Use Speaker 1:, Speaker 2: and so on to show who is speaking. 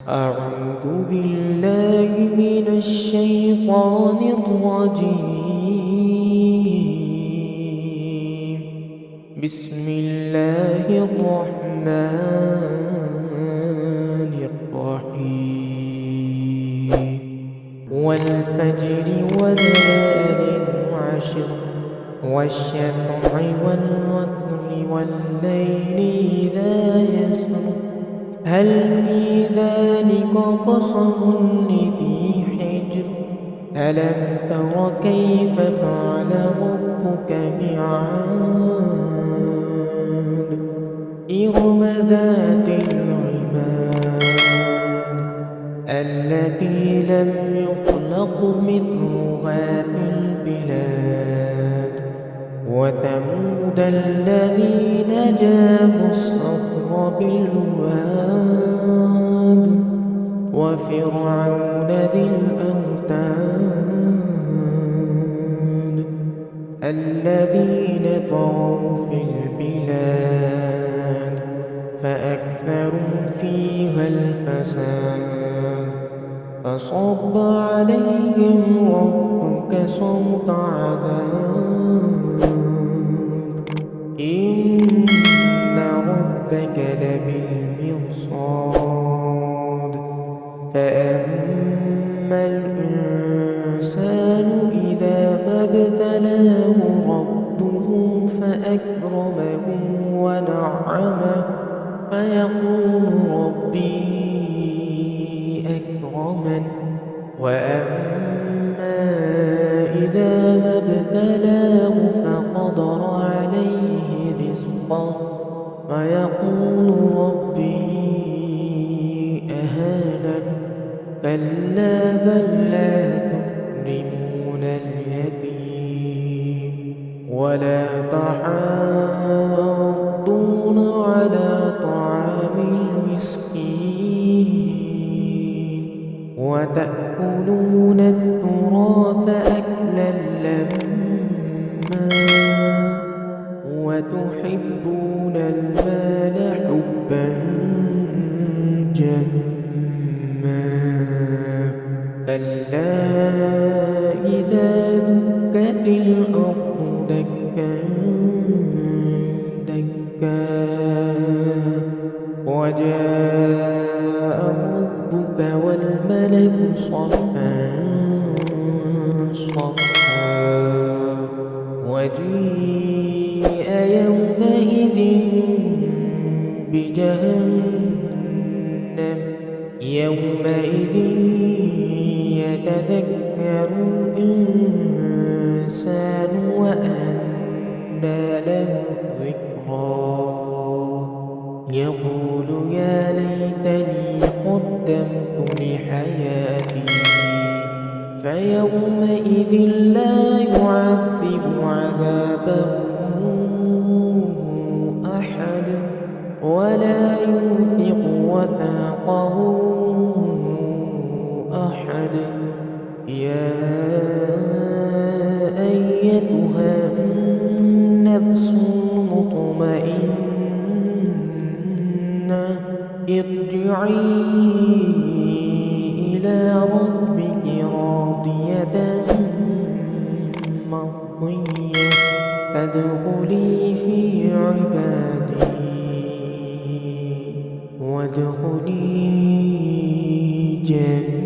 Speaker 1: أعوذ بالله من الشيطان الرجيم. بسم الله الرحمن الرحيم. والفجر وليال عشر والشفع والوتر والليل إذا يسر هل في ذلك قسم لذي حجر ألم تر كيف فعل ربك بعاد إرم ذات العماد التي لم يخلق مثلها في البلاد وثمود الذين جابوا الصخر بالواد وفرعون ذي الأوتاد الذين طغوا في البلاد فأكثروا فيها الفساد فصب عليهم ربك صوت عذاب إن ربك لبالمرصاد فأما الإنسان إذا ما ابتلاه ربه فأكرمه ونعمه فيقول ربي أكرمن وأما إذا ما ابتلاه فقدر عليه رزقه فيقول ربي أهانن كلا بل لا تكرمون اليتيم ولا تحاضون على طعام المسكين وتأكلون التراث أكلا لما وتحبون المال حبا جما كلا إذا دكت الأرض دكا دكا وجاء ربك والملك صفا صفا وجيء يومئذ بجهنم يومئذ يتذكر الإنسان وأنى له الذكرى يقول يا ليتني قدمت لحياتي فيومئذ لا يعذب عذابه أحد ولا يوثق وثاقه أحد يا أيتها النفس المطمئنة ارجعي إلى ربك راضية مرضية فادخلي في عبادي وادخلي جنتي.